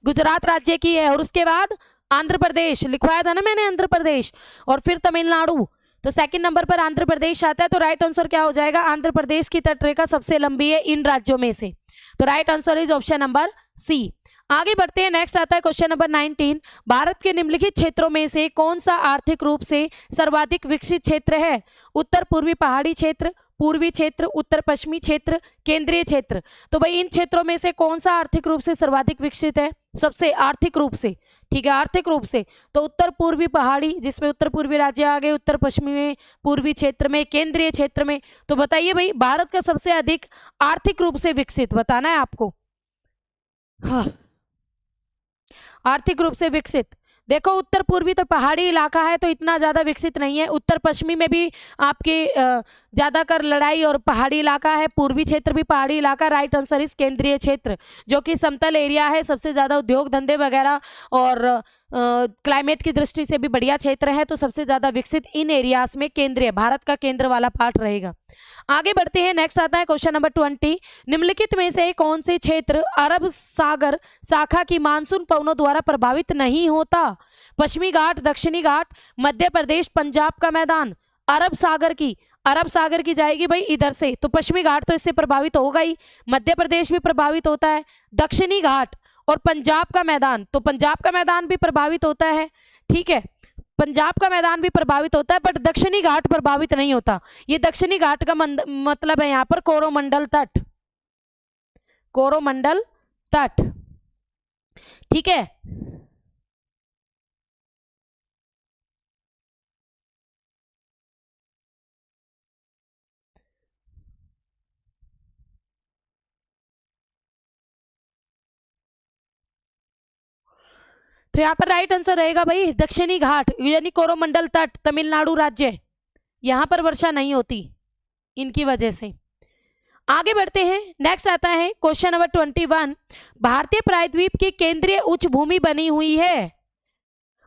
गुजरात राज्य की है। और उसके बाद आंध्र प्रदेश लिखवाया था ना मैंने, आंध्र प्रदेश, और फिर तमिलनाडु। तो सेकंड नंबर पर आंध्र प्रदेश आता है। तो राइट आंसर क्या हो जाएगा? आंध्र प्रदेश की तटरेखा सबसे लंबी है इन राज्यों में से। तो right answer is option number C. आगे बढ़ते हैं, नेक्स्ट आता है क्वेश्चन नंबर 19। भारत के निम्नलिखित क्षेत्रों में से कौन सा आर्थिक रूप से सर्वाधिक विकसित क्षेत्र है? उत्तर पूर्वी पहाड़ी क्षेत्र, पूर्वी क्षेत्र, उत्तर पश्चिमी क्षेत्र, केंद्रीय क्षेत्र। तो भाई इन क्षेत्रों में से कौन सा आर्थिक रूप से सर्वाधिक विकसित है? सबसे आर्थिक रूप से, ठीक है, आर्थिक रूप से। तो उत्तर पूर्वी पहाड़ी, जिसमें उत्तर पूर्वी राज्य आ गए, उत्तर पश्चिमी में, पूर्वी क्षेत्र में, केंद्रीय क्षेत्र में। तो बताइए भाई, भारत का सबसे अधिक आर्थिक रूप से विकसित बताना है आपको। हाँ, आर्थिक रूप से विकसित, देखो उत्तर पूर्वी तो पहाड़ी इलाका है तो इतना ज्यादा विकसित नहीं है। उत्तर पश्चिमी में भी आपके ज्यादातर लड़ाई और पहाड़ी इलाका है, पूर्वी क्षेत्र भी पहाड़ी इलाका। राइट आंसर इस केंद्रीय क्षेत्र, जो कि समतल एरिया है, सबसे ज्यादा उद्योग धंधे वगैरह और क्लाइमेट की दृष्टि से भी बढ़िया क्षेत्र है। तो सबसे ज्यादा विकसित इन एरियाज में केंद्रीय, भारत का केंद्र वाला पार्ट रहेगा। आगे बढ़ते हैं, नेक्स्ट आता है क्वेश्चन नंबर 20। निम्नलिखित में से कौन से क्षेत्र अरब सागर शाखा की मानसून पवनों द्वारा प्रभावित नहीं होता? पश्चिमी घाट, दक्षिणी घाट, मध्य प्रदेश, पंजाब का मैदान। अरब सागर की जाएगी भाई इधर से, तो पश्चिमी घाट तो इससे प्रभावित होगा ही, मध्य प्रदेश भी प्रभावित होता है, दक्षिणी घाट और पंजाब का मैदान, तो पंजाब का मैदान भी प्रभावित होता है। ठीक है, पंजाब का मैदान भी प्रभावित होता है, बट दक्षिणी घाट प्रभावित नहीं होता। ये दक्षिणी घाट का मतलब है यहाँ पर कोरोमंडल तट, कोरोमंडल तट। ठीक है, तो यहाँ पर राइट आंसर रहेगा भाई दक्षिणी घाट, यानी कोरोमंडल तट, तमिलनाडु राज्य। यहाँ पर वर्षा नहीं होती इनकी वजह से। आगे बढ़ते हैं, नेक्स्ट आता है क्वेश्चन नंबर 21। भारतीय प्रायद्वीप की केंद्रीय उच्च भूमि बनी हुई है।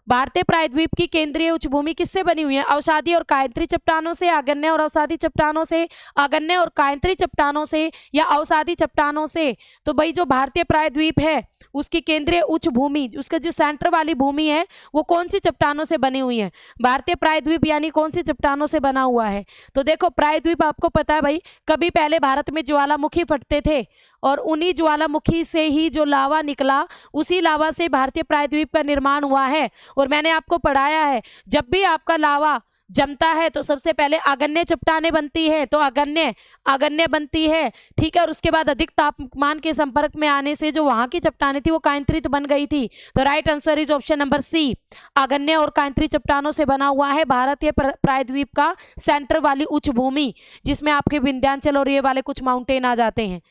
भारतीय प्रायद्वीप की केंद्रीय उच्च भूमि किससे बनी हुई है? अवसादी और कायंत्री चट्टानों से, आगन्य और अवसादी चट्टानों से, आगन्य और कायंत्री चट्टानों से, या अवसादी चट्टानों से? तो भाई जो भारतीय प्रायद्वीप है उसकी केंद्रीय उच्च भूमि, उसका जो सेंटर वाली भूमि है वो कौन सी चट्टानों से बनी हुई है? भारतीय प्रायद्वीप यानी कौन सी चट्टानों से बना हुआ है? तो देखो प्रायद्वीप आपको पता है भाई, कभी पहले भारत में ज्वालामुखी फटते थे और उन्हीं ज्वालामुखी से ही जो लावा निकला, उसी लावा से भारतीय प्रायद्वीप का निर्माण हुआ है। और मैंने आपको पढ़ाया है, जब भी आपका लावा जमता है तो सबसे पहले आगन्य चट्टानें बनती है, तो आगन्य बनती है। ठीक है, और उसके बाद अधिक तापमान के संपर्क में आने से जो वहां की चट्टानें थी वो कायंत्रित बन गई थी। तो right answer is option number C, आगन्य और कायंत्री चट्टानों से बना हुआ है भारतीय प्रायद्वीप का सेंटर वाली उच्च भूमि, जिसमें आपके विंध्याचल और ये वाले कुछ माउंटेन आ जाते हैं।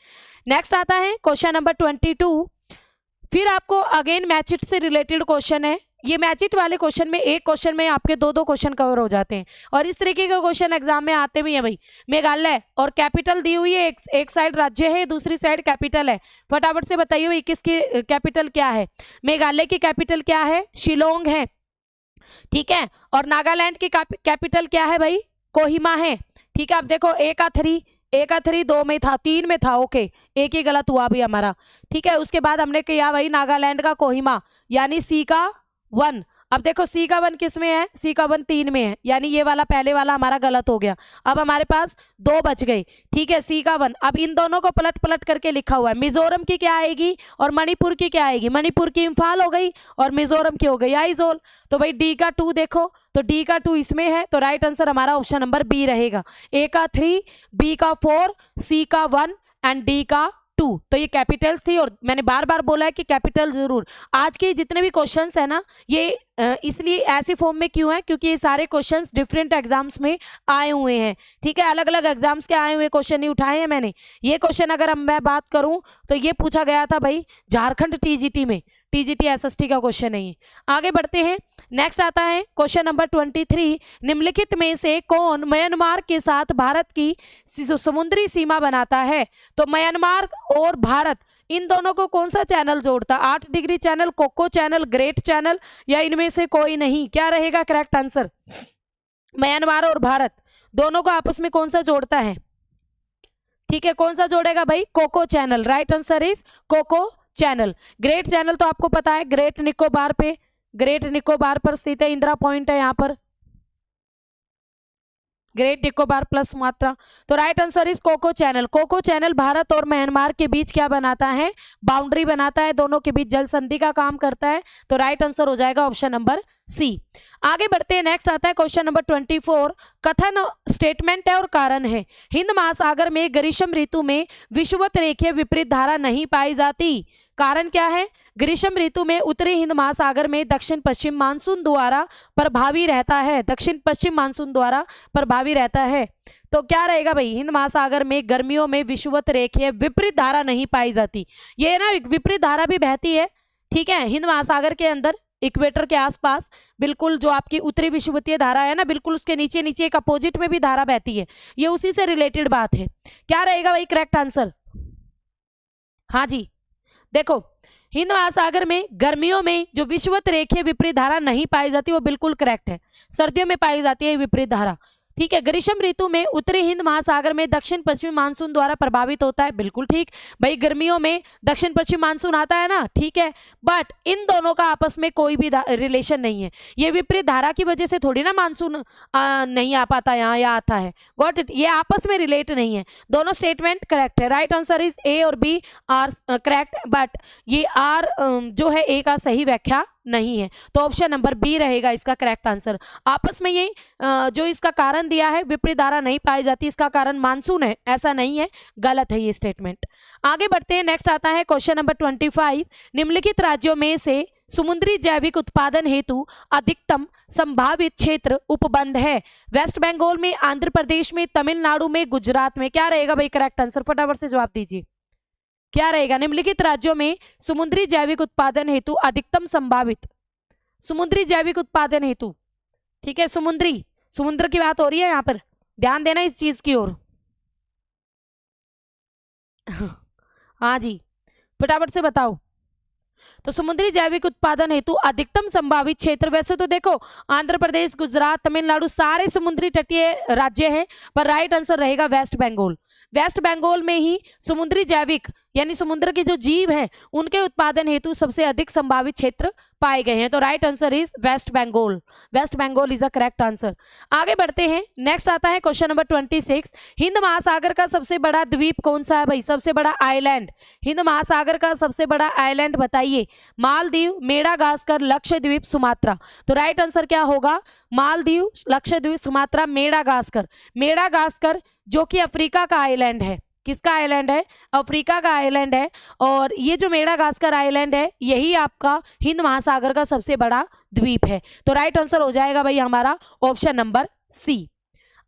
नेक्स्ट आता है क्वेश्चन नंबर 22। फिर आपको अगेन मैचिट से रिलेटेड क्वेश्चन है। ये मैचिट वाले क्वेश्चन में एक क्वेश्चन में आपके 2-2 क्वेश्चन कवर हो जाते हैं, और इस तरीके का क्वेश्चन एग्जाम में आते भी हैं भाई। मेघालय और कैपिटल दी हुई है, एक साइड राज्य है, दूसरी साइड कैपिटल है। फटाफट से बताइए भाई किसकी कैपिटल क्या है? मेघालय की कैपिटल क्या है? शिलोंग है। ठीक है, और नागालैंड की कैपिटल क्या है भाई? कोहिमा है। ठीक है, अब देखो एक आ 3 2 में था, 3 में था, ओके, एक ही गलत हुआ भी हमारा। ठीक है, उसके बाद हमने किया भाई नागालैंड का कोहिमा, यानी सी का 1। अब देखो सी का 1 किस में है, सी का 1 3 में है, यानी ये वाला पहले वाला हमारा गलत हो गया। अब हमारे पास 2 बच गई, ठीक है, सी का 1। अब इन दोनों को पलट पलट करके लिखा हुआ है, मिजोरम की क्या आएगी और मणिपुर की क्या आएगी, मणिपुर की इम्फाल हो गई और मिजोरम की हो गई आइजोल। तो भाई डी का 2 देखो, तो डी का 2 इसमें है, तो राइट आंसर हमारा ऑप्शन नंबर बी रहेगा। ए का 3, बी का 4, सी का 1 एंड डी का 2। तो ये कैपिटल्स थी, और मैंने बार बार बोला है कि कैपिटल जरूर। आज के जितने भी क्वेश्चंस है ना, ये इसलिए ऐसी फॉर्म में क्यों है, क्योंकि ये सारे क्वेश्चंस डिफरेंट एग्जाम्स में आए हुए हैं, ठीक है, अलग अलग एग्जाम्स के आए हुए क्वेश्चन नहीं उठाए हैं मैंने। ये क्वेश्चन अगर मैं बात करूं तो ये पूछा गया था भाई झारखंड टीजीटी में, टीजीटी एसएसटी का क्वेश्चन नहीं है। आगे बढ़ते हैं, नेक्स्ट आता है क्वेश्चन नंबर 23। निम्नलिखित में से कौन म्यांमार के साथ भारत की समुद्री सीमा बनाता है। तो म्यांमार और भारत इन दोनों को कौन सा चैनल जोड़ता, 8 degree channel, Coco channel, Great channel, या इनमें से कोई नहीं। क्या रहेगा करेक्ट आंसर, म्यांमार और भारत दोनों को आपस में कौन सा जोड़ता है, ठीक है, कौन सा जोड़ेगा भाई, Coco channel. Right answer is Coco channel. Great channel तो आपको पता है ग्रेट निकोबार पे, ग्रेट निकोबार पर स्थित है, इंदिरा पॉइंट है यहाँ पर, ग्रेट निकोबार प्लस सुमात्रा। तो right answer is Coco channel. Coco channel Bharat और म्यांमार के बीच क्या बनाता है, बाउंड्री बनाता है, दोनों के बीच जल संधि का काम करता है। तो राइट आंसर हो जाएगा ऑप्शन नंबर सी। आगे बढ़ते हैं, नेक्स्ट आता है क्वेश्चन नंबर 24। कथन स्टेटमेंट है और कारण है। हिंद महासागर में ग्रीष्म ऋतु में विषुवत रेखीय विपरीत धारा नहीं पाई जाती। कारण क्या है, ग्रीष्म ऋतु में उत्तरी हिंद महासागर में दक्षिण पश्चिम मानसून द्वारा प्रभावी रहता है, दक्षिण पश्चिम मानसून द्वारा प्रभावी रहता है। तो क्या रहेगा भाई, हिंद महासागर में गर्मियों में विषुवत रेखीय विपरीत धारा नहीं पाई जाती। ये ना विपरीत धारा भी बहती है, ठीक है, हिंद महासागर के अंदर इक्वेटर के आसपास, बिल्कुल जो आपकी उत्तरी विषुवतीय धारा है ना, बिल्कुल उसके नीचे नीचे एक अपोजिट में भी धारा बहती है, ये उसी से रिलेटेड बात है। क्या रहेगा भाई करेक्ट आंसर, हाँ जी, देखो हिंद महासागर में गर्मियों में जो विषुवत रेखीय विपरीत धारा नहीं पाई जाती वो बिल्कुल करेक्ट है, सर्दियों में पाई जाती है विपरीत धारा, ठीक है। ग्रीष्म ऋतु में उत्तरी हिंद महासागर में दक्षिण पश्चिमी मानसून द्वारा प्रभावित होता है, बिल्कुल ठीक भाई, गर्मियों में दक्षिण पश्चिम मानसून आता है ना, ठीक है, बट इन दोनों का आपस में कोई भी रिलेशन नहीं है। ये विपरीत धारा की वजह से थोड़ी ना मानसून नहीं आ पाता यहाँ या आता है, गॉट इट, ये आपस में रिलेट नहीं है। दोनों स्टेटमेंट करेक्ट है, राइट आंसर इज ए और बी आर करेक्ट, बट ये आर जो है ए का सही व्याख्या नहीं है, तो ऑप्शन नंबर बी रहेगा इसका करेक्ट आंसर। आपस में ये जो इसका कारण दिया है विपरीत धारा नहीं पाई जाती, इसका कारण मानसून है, ऐसा नहीं है, गलत है ये स्टेटमेंट। आगे बढ़ते हैं, नेक्स्ट आता है क्वेश्चन नंबर 25। निम्नलिखित राज्यों में से समुद्री जैविक उत्पादन हेतु अधिकतम संभावित क्षेत्र उपबंध है। वेस्ट बंगाल में, आंध्र प्रदेश में, तमिलनाडु में, गुजरात में। क्या रहेगा भाई करेक्ट आंसर, फटाफट से जवाब दीजिए, क्या रहेगा। निम्नलिखित राज्यों में समुद्री जैविक उत्पादन हेतु अधिकतम संभावित, समुद्री जैविक उत्पादन हेतु, ठीक है, समुद्र की बात हो रही है यहाँ पर, ध्यान देना इस चीज की ओर। हाँ जी, फटाफट से बताओ। तो समुद्री जैविक उत्पादन हेतु अधिकतम संभावित क्षेत्र, वैसे तो देखो आंध्र प्रदेश, गुजरात, तमिलनाडु सारे समुद्री तटीय राज्य हैं, पर राइट आंसर रहेगा वेस्ट बंगाल। वेस्ट बंगाल में ही समुद्री जैविक यानी समुद्र के जो जीव हैं उनके उत्पादन हेतु सबसे अधिक संभावित क्षेत्र पाए गए हैं, तो right answer is West Bengal. West Bengal is a correct answer. आगे बढ़ते हैं, नेक्स्ट आता है क्वेश्चन नंबर 26। हिंद महासागर का सबसे बड़ा द्वीप कौन सा है भाई, सबसे बड़ा आइलैंड, हिंद महासागर का सबसे बड़ा आइलैंड बताइए। Maldives, Madagascar, Lakshadweep, Sumatra. तो राइट आंसर क्या होगा, Maldives, Lakshadweep, Sumatra, Madagascar. Madagascar जो कि अफ्रीका का आइलैंड है, किसका आइलैंड है, अफ्रीका का आइलैंड है, और ये जो मेडागास्कर आइलैंड है यही आपका हिंद महासागर का सबसे बड़ा द्वीप है, तो राइट आंसर हो जाएगा भाई हमारा ऑप्शन नंबर सी।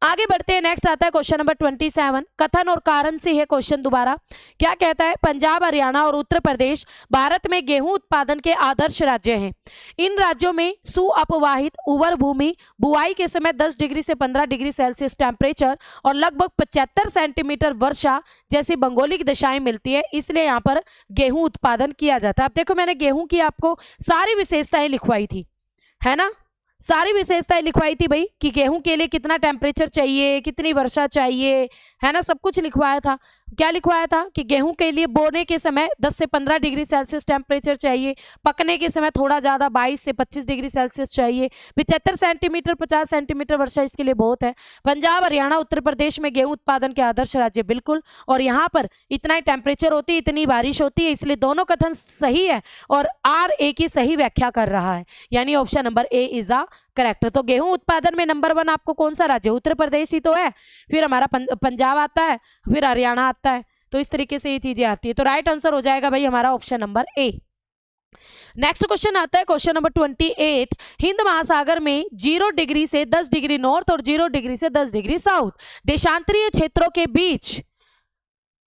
आगे बढ़ते हैं, नेक्स्ट आता है क्वेश्चन नंबर 27। कथन और कारण से है क्वेश्चन दोबारा। क्या कहता है, पंजाब, हरियाणा और उत्तर प्रदेश भारत में गेहूं उत्पादन के आदर्श राज्य हैं। इन राज्यों में सुअपवाहित उर्वर भूमि, बुआई के समय 10 डिग्री से 15 डिग्री सेल्सियस टेम्परेचर और लगभग 75 सेंटीमीटर वर्षा जैसी भौगोलिक दशाएं मिलती है, इसलिए यहाँ पर गेहूं उत्पादन किया जाता है। अब देखो मैंने गेहूं की आपको सारी विशेषताएं लिखवाई थी, है ना, सारी विशेषताएं लिखवाई थी भाई कि गेहूं के लिए कितना टेम्परेचर चाहिए, कितनी वर्षा चाहिए, है ना, सब कुछ लिखवाया था। क्या लिखवाया था कि गेहूं के लिए बोने के समय 10 से 15 डिग्री सेल्सियस टेम्परेचर चाहिए, पकने के समय थोड़ा ज़्यादा 22 से 25 डिग्री सेल्सियस चाहिए, 75 सेंटीमीटर 50 सेंटीमीटर वर्षा इसके लिए बहुत है। पंजाब, हरियाणा, उत्तर प्रदेश में गेहूं उत्पादन के आदर्श राज्य, बिल्कुल। और यहाँ पर इतना ही टेम्परेचर होती है, इतनी बारिश होती है, इसलिए दोनों कथन सही है और आर ए की सही व्याख्या कर रहा है, यानी option number A is a correct. तो गेहूं उत्पादन में नंबर 1 आपको कौन सा राज्य? उत्तर प्रदेश ही तो है, फिर हमारा पंजाब आता है, फिर हरियाणा आता है, तो इस तरीके से ये चीजें आती है। तो राइट आंसर हो जाएगा भाई हमारा option number A. Next question आता है क्वेश्चन नंबर 28। हिंद महासागर में 0 डिग्री से 10 डिग्री नॉर्थ और 0 डिग्री से 10 डिग्री साउथ देशांतरीय क्षेत्रों के बीच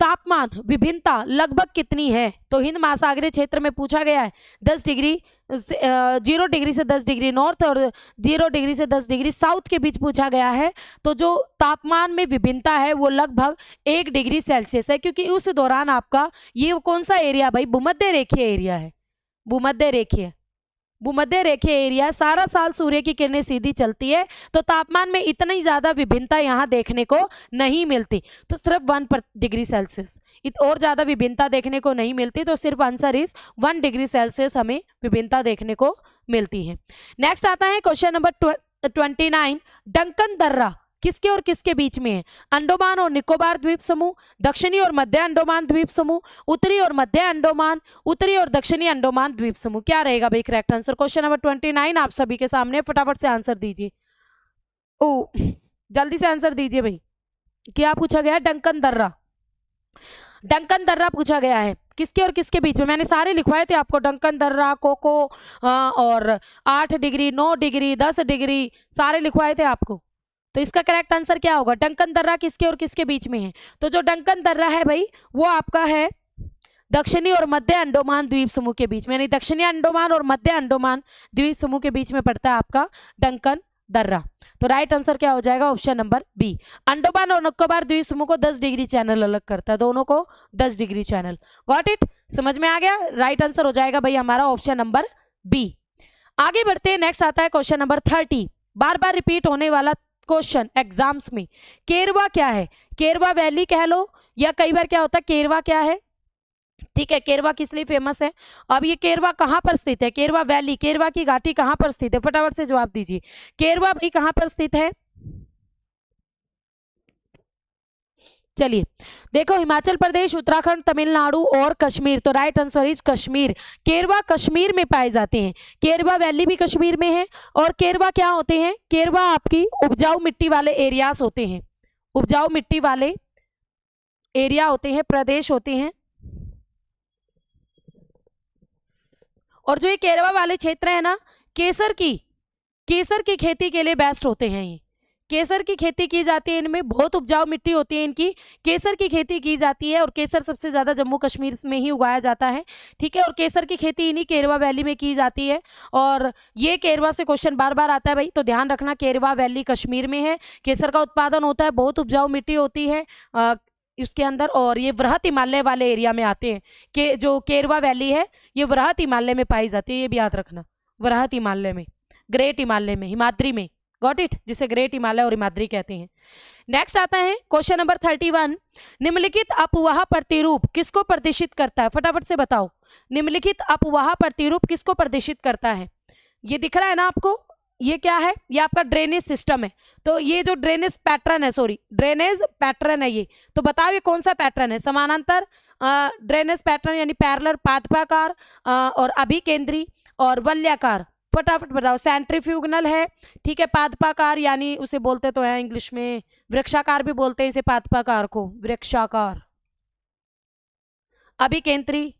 तापमान विभिन्नता लगभग कितनी है? तो हिंद महासागरीय क्षेत्र में पूछा गया है 10 डिग्री 0 डिग्री से 10 डिग्री नॉर्थ और 0 डिग्री से 10 डिग्री साउथ के बीच पूछा गया है। तो जो तापमान में विभिन्नता है वो लगभग 1 डिग्री सेल्सियस है, क्योंकि उस दौरान आपका ये कौन सा एरिया भाई? भूमध्य रेखीय एरिया है, भूमध्य रेखीय एरिया, सारा साल सूर्य की किरणें सीधी चलती है, तो तापमान में इतनी ज्यादा विभिन्नता यहाँ देखने को नहीं मिलती, तो सिर्फ 1 डिग्री सेल्सियस, और ज्यादा विभिन्नता देखने को नहीं मिलती, तो सिर्फ आंसर इज 1 डिग्री सेल्सियस हमें विभिन्नता देखने को मिलती है। नेक्स्ट आता है क्वेश्चन नंबर 29। डंकन दर्रा किसके और किसके बीच में है? अंडमान और निकोबार द्वीप समूह, दक्षिणी और मध्य अंडमान द्वीप समूह, उत्तरी और मध्य अंडमान, उत्तरी और दक्षिणी अंडमान द्वीप समूह। क्या रहेगा भाई करेक्ट आंसर? क्वेश्चन नंबर 29 आप सभी के सामने, फटाफट से आंसर दीजिए। ओ जल्दी से आंसर दीजिए भाई। क्या पूछा गया? डंकन दर्रा पूछा गया है, किसके और किसके बीच में? मैंने सारे लिखवाए थे आपको, डंकन दर्रा, कोको और 8 डिग्री 9 डिग्री 10 डिग्री सारे लिखवाए थे आपको। तो इसका करेक्ट आंसर क्या होगा? डंकन दर्रा किसके और किसके बीच में है? तो जो डंकन दर्रा है भाई वो आपका है दक्षिणी और मध्य अंडमान द्वीप समूह के बीच में, यानी दक्षिणी अंडमान और मध्य अंडमान द्वीप समूह के बीच में पड़ता है आपका डंकन दर्रा। तो राइट आंसर क्या हो जाएगा? Option number B. अंडमान और निकोबार द्वीप समूह को 10 डिग्री चैनल अलग करता है, दोनों को 10 डिग्री चैनल। Got it? समझ में आ गया? राइट आंसर हो जाएगा भाई हमारा ऑप्शन नंबर बी। आगे बढ़ते हैं, नेक्स्ट आता है क्वेश्चन नंबर 30। बार बार रिपीट होने वाला क्वेश्चन एग्जाम्स में। केरवा क्या है? केरवा वैली कह लो, या कई बार क्या होता है केरवा क्या है, ठीक है। केरवा किस लिए फेमस है? अब ये केरवा कहां पर स्थित है? केरवा वैली, केरवा की घाटी कहां पर स्थित है? फटाफट से जवाब दीजिए। केरवा भाई कहां पर स्थित है? चलिए देखो, हिमाचल प्रदेश, उत्तराखंड, तमिलनाडु और कश्मीर। तो राइट आंसर इज कश्मीर। केरवा कश्मीर में पाए जाते हैं, केरवा वैली भी कश्मीर में है। और केरवा क्या होते हैं? केरवा आपकी उपजाऊ मिट्टी वाले एरियाज होते हैं, उपजाऊ मिट्टी वाले एरिया होते हैं, प्रदेश होते हैं। और जो ये केरवा वाले क्षेत्र है ना, केसर की खेती के लिए बेस्ट होते हैं। ये केसर की खेती की जाती है, इनमें बहुत उपजाऊ मिट्टी होती है, इनकी केसर की खेती की जाती है। और केसर सबसे ज्यादा जम्मू कश्मीर में ही उगाया जाता है, ठीक है। और केसर की खेती इन्हीं केरवा वैली में की जाती है। और ये केरवा से क्वेश्चन बार बार आता है भाई, तो ध्यान रखना, केरवा वैली कश्मीर में है, केसर का उत्पादन होता है, बहुत उपजाऊ मिट्टी होती है इसके अंदर। और ये वृहत हिमालय वाले एरिया में आते हैं, कि जो केरवा वैली है ये वृहत हिमालय में पाई जाती है, ये भी याद रखना, वृहत हिमालय में, ग्रेट हिमालय में, हिमाद्री में। Got it? जिसे ग्रेट हिमालय और हिमाद्री कहते हैं। नेक्स्ट आता है क्वेश्चन नंबर 31। निम्नलिखित अपवाह प्रतिरूप किसको प्रदर्शित करता है? फटाफट से बताओ, निम्नलिखित अपवाह प्रतिरूप किसको प्रदर्शित करता है? ये दिख रहा है ना आपको, ये क्या है? ये आपका ड्रेनेज सिस्टम है। तो ये जो ड्रेनेज पैटर्न है, सॉरी ड्रेनेज पैटर्न है ये, तो बताओ ये कौन सा पैटर्न है? समानांतर ड्रेनेज पैटर्न यानी पैरेलल, पादपाकार और अभिकेंद्री और वलयाकार। फटाफट बताओ। सेंट्रीफ्यूगनल है, ठीक है। पादपाकार यानी उसे बोलते तो है इंग्लिश में वृक्षाकार भी बोलते हैं इसे, पादपाकार को वृक्षाकार। अभिकेंद्री,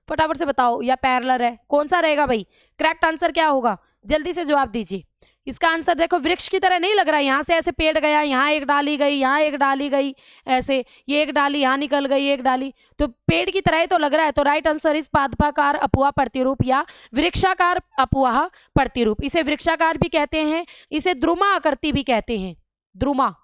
फटाफट से बताओ, या पैरेलल है? कौन सा रहेगा भाई? करेक्ट आंसर क्या होगा? जल्दी से जवाब दीजिए। इसका आंसर देखो, वृक्ष की तरह नहीं लग रहा है, यहाँ से ऐसे पेड़ गया, यहाँ एक डाली गई, यहाँ एक डाली गई, ऐसे ये एक डाली यहाँ निकल गई, एक डाली, तो पेड़ की तरह ही तो लग रहा है। तो राइट आंसर इस पादपाकार अपवाह प्रतिरूप या वृक्षाकार अपवाह प्रतिरूप। इसे वृक्षाकार भी कहते हैं, इसे द्रुमा आकृति भी कहते हैं, द्रुमा।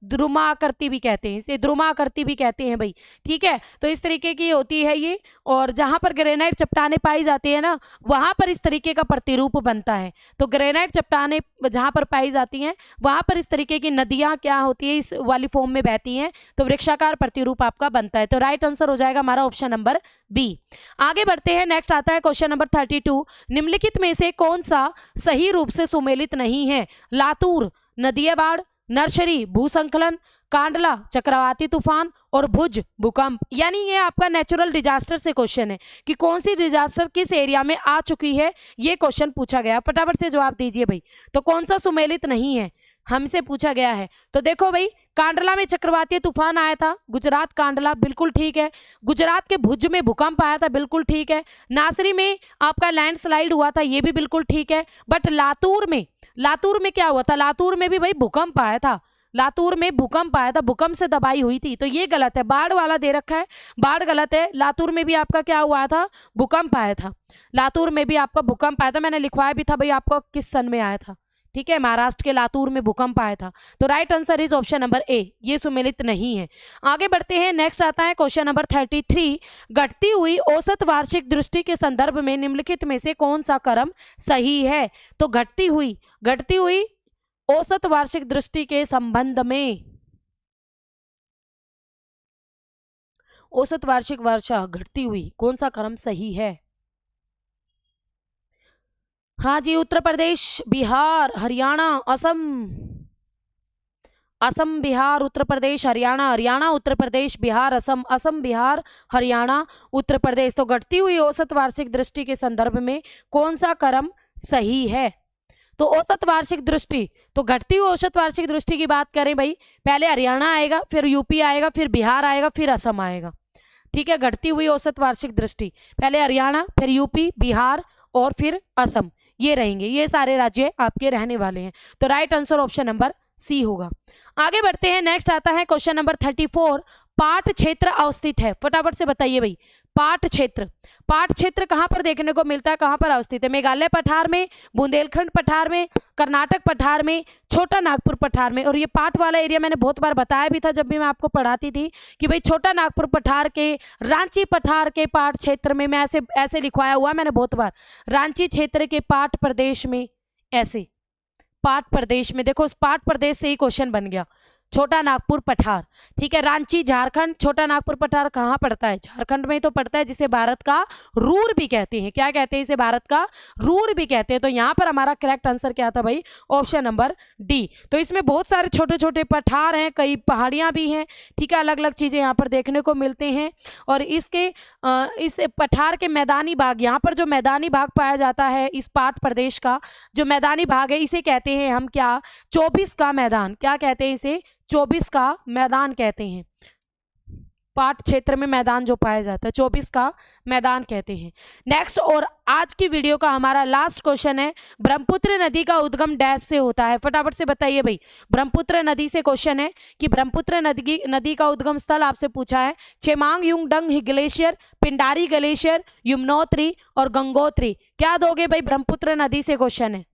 द्रुमाकृति भी कहते हैं, इसे द्रुमाकृति भी कहते हैं भाई। ठीक है, तो इस तरीके की होती है ये, और जहां पर ग्रेनाइट चट्टानें पाई जाती है ना, वहां पर इस तरीके का प्रतिरूप बनता है। तो ग्रेनाइट चट्टानें जहां पर पाई जाती हैं वहां पर इस तरीके की नदियां क्या होती है, इस वाली फॉर्म में बहती हैं, तो वृक्षाकार प्रतिरूप आपका बनता है। तो राइट आंसर हो जाएगा हमारा ऑप्शन नंबर बी। आगे बढ़ते हैं, नेक्स्ट आता है क्वेश्चन नंबर 32। निम्नलिखित में से कौन सा सही रूप से सुमेलित नहीं है? लातूर नदीय बाढ़, नर्सरी भूसंकलन, कांडला चक्रवाती तूफान और भुज भूकंप। यानी ये आपका नेचुरल डिजास्टर से क्वेश्चन है कि कौन सी डिजास्टर किस एरिया में आ चुकी है, ये क्वेश्चन पूछा गया। फटाफट से जवाब दीजिए भाई। तो कौन सा सुमेलित नहीं है हमसे पूछा गया है? तो देखो भाई, कांडला में चक्रवाती तूफान आया था, गुजरात कांडला, बिल्कुल ठीक है। गुजरात के भुज में भूकंप आया था, बिल्कुल ठीक है। नासरी में आपका लैंडस्लाइड हुआ था, ये भी बिल्कुल ठीक है। बट लातूर में क्या हुआ था? लातूर में भी भाई भूकंप आया था, लातूर में भूकंप आया था, भूकंप से दबाई हुई थी, तो ये गलत है। बाढ़ वाला दे रखा है, बाढ़ गलत है। लातूर में भी आपका क्या हुआ था? भूकंप आया था। लातूर में भी आपका भूकंप आया था, मैंने लिखवाया भी था भाई आपको किस सन में आया था। ठीक है, महाराष्ट्र के लातूर में भूकंप आया था। तो right answer is option number A, ये सुमेलित नहीं है। आगे बढ़ते हैं, नेक्स्ट आता है क्वेश्चन नंबर 33। घटती हुई औसत वार्षिक दृष्टि के संदर्भ में निम्नलिखित में से कौन सा क्रम सही है? तो घटती हुई औसत वार्षिक दृष्टि के संबंध में, औसत वार्षिक वर्षा घटती हुई, कौन सा क्रम सही है? हाँ जी, उत्तर प्रदेश, बिहार, हरियाणा, असम बिहार उत्तर प्रदेश हरियाणा, हरियाणा उत्तर प्रदेश, बिहार असम, असम बिहार हरियाणा उत्तर प्रदेश। तो घटती हुई औसत वार्षिक दृष्टि के संदर्भ में कौन सा क्रम सही है? तो औसत वार्षिक दृष्टि, तो घटती हुई औसत वार्षिक दृष्टि की बात करें भाई, पहले हरियाणा आएगा, फिर यूपी आएगा, फिर बिहार आएगा, फिर असम आएगा। ठीक है, घटती हुई औसत वार्षिक दृष्टि, पहले हरियाणा, फिर यूपी, बिहार और फिर असम, ये रहेंगे, ये सारे राज्य आपके रहने वाले हैं। तो right answer option number C होगा। आगे बढ़ते हैं, नेक्स्ट आता है क्वेश्चन नंबर 34। पाट क्षेत्र अवस्थित है, फटाफट से बताइए भाई। पाट क्षेत्र कहां पर देखने को मिलता है, कहां पर अवस्थित है? मेघालय पठार में, बुंदेलखंड पठार में, कर्नाटक पठार में, छोटा नागपुर पठार में। और ये पाट वाला एरिया मैंने बहुत बार बताया भी था जब भी मैं आपको पढ़ाती थी कि भाई छोटा नागपुर पठार के, रांची पठार के पाट क्षेत्र में, मैं ऐसे लिखवाया हुआ मैंने बहुत बार, रांची क्षेत्र के पाट प्रदेश में, ऐसे पाट प्रदेश में। देखो, उस पाट प्रदेश से ही क्वेश्चन बन गया, छोटा नागपुर पठार। ठीक है, रांची झारखंड, छोटा नागपुर पठार कहाँ पड़ता है? झारखंड में ही तो पड़ता है, जिसे भारत का रूर भी कहते हैं। क्या कहते हैं इसे? भारत का रूर भी कहते हैं। तो यहाँ पर हमारा करेक्ट आंसर क्या था भाई? Option number D. तो इसमें बहुत सारे छोटे छोटे पठार हैं, कई पहाड़ियाँ भी हैं। ठीक है, अलग अलग चीज़ें यहाँ पर देखने को मिलते हैं। और इस पठार के मैदानी भाग, यहाँ पर जो मैदानी भाग पाया जाता है इस पाट प्रदेश का, जो मैदानी भाग है, इसे कहते हैं हम क्या? 24 का मैदान। क्या कहते हैं इसे? 24 का मैदान कहते हैं। पाट क्षेत्र में मैदान जो पाया जाता है 24 का मैदान कहते हैं। नेक्स्ट, और आज की वीडियो का हमारा लास्ट क्वेश्चन है, ब्रह्मपुत्र नदी का उद्गम डैश से होता है? फटाफट से बताइए भाई। ब्रह्मपुत्र नदी से क्वेश्चन है कि ब्रह्मपुत्र नदी का उद्गम स्थल आपसे पूछा है। चेमांग युंगडंग ग्लेशियर, पिंडारी ग्लेशियर, यमुनोत्री और गंगोत्री। क्या दोगे भाई? ब्रह्मपुत्र नदी से क्वेश्चन है।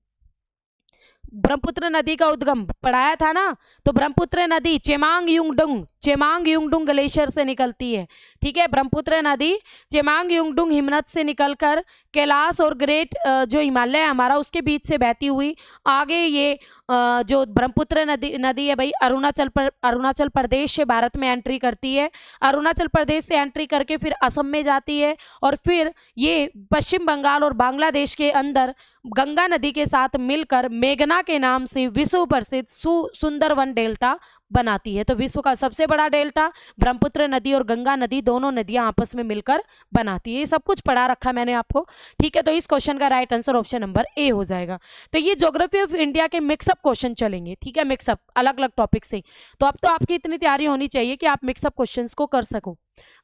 ब्रह्मपुत्र नदी का उद्गम पढ़ाया था ना, तो ब्रह्मपुत्र नदी चेमांग युंगडुंग ग्लेशियर से निकलती है। ठीक है, ब्रह्मपुत्र नदी चेमांग युंगडुंग हिमनद से निकलकर कैलाश और ग्रेट जो हिमालय है हमारा, उसके बीच से बहती हुई आगे ये जो ब्रह्मपुत्र नदी है भाई, अरुणाचल प्रदेश से भारत में एंट्री करती है। अरुणाचल प्रदेश से एंट्री करके फिर असम में जाती है, और फिर ये पश्चिम बंगाल और बांग्लादेश के अंदर गंगा नदी के साथ मिलकर मेघना के नाम से विश्व प्रसिद्ध सुंदरवन डेल्टा बनाती है। तो विश्व का सबसे बड़ा डेल्टा ब्रह्मपुत्र नदी और गंगा नदी, दोनों नदियां आपस में मिलकर बनाती है। ये सब कुछ पढ़ा रखा मैंने आपको। ठीक है, तो इस क्वेश्चन का right answer option number A हो जाएगा। तो ये ज्योग्राफी ऑफ इंडिया के मिक्सअप क्वेश्चन चलेंगे। ठीक है, मिक्सअप अलग अलग टॉपिक से। तो अब तो आपकी इतनी तैयारी होनी चाहिए कि आप मिक्सअप क्वेश्चंस को कर सको।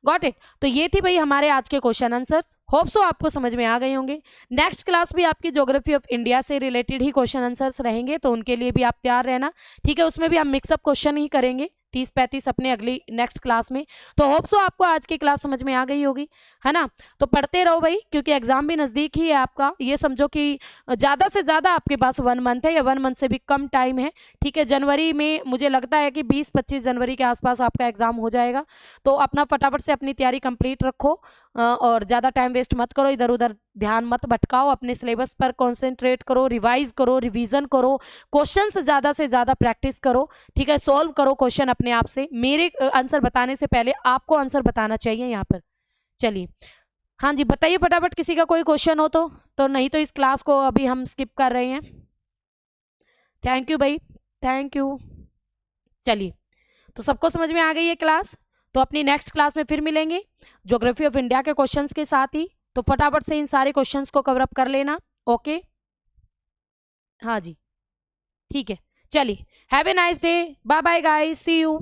Got it? तो ये थी भाई हमारे आज के क्वेश्चन आंसर्स। होप सो आपको समझ में आ गए होंगे। नेक्स्ट क्लास भी आपकी ज्योग्राफी ऑफ इंडिया से रिलेटेड ही क्वेश्चन आंसर्स रहेंगे, तो उनके लिए भी आप तैयार रहना। ठीक है, उसमें भी हम मिक्सअप क्वेश्चन ही करेंगे। 30-35 अपने अगली नेक्स्ट क्लास में। तो होप सो आपको आज की क्लास समझ में आ गई होगी, है ना। तो पढ़ते रहो भाई, क्योंकि एग्जाम भी नज़दीक ही है आपका। ये समझो कि ज़्यादा से ज़्यादा आपके पास 1 मंथ है या 1 मंथ से भी कम टाइम है, ठीक है। जनवरी में मुझे लगता है कि 20-25 जनवरी के आसपास आपका एग्जाम हो जाएगा। तो अपना फटाफट से अपनी तैयारी कंप्लीट रखो और ज़्यादा टाइम वेस्ट मत करो, इधर उधर ध्यान मत भटकाओ, अपने सिलेबस पर कॉन्सेंट्रेट करो, रिवाइज करो, रिवीजन करो, क्वेश्चन से ज़्यादा प्रैक्टिस करो, ठीक है। सॉल्व करो क्वेश्चन अपने आप से, मेरे आंसर बताने से पहले आपको आंसर बताना चाहिए यहाँ पर। चलिए, हाँ जी, बताइए फटाफट, किसी का कोई क्वेश्चन हो तो नहीं तो इस क्लास को अभी हम स्किप कर रहे हैं। थैंक यू भाई, थैंक यू। चलिए, तो सबको समझ में आ गई है क्लास। तो अपनी नेक्स्ट क्लास में फिर मिलेंगे ज्योग्राफी ऑफ इंडिया के क्वेश्चंस के साथ ही। तो फटाफट से इन सारे क्वेश्चंस को कवर अप कर लेना। ओके, हाँ जी, ठीक है। चलिए, have a nice day, bye bye guys, see you.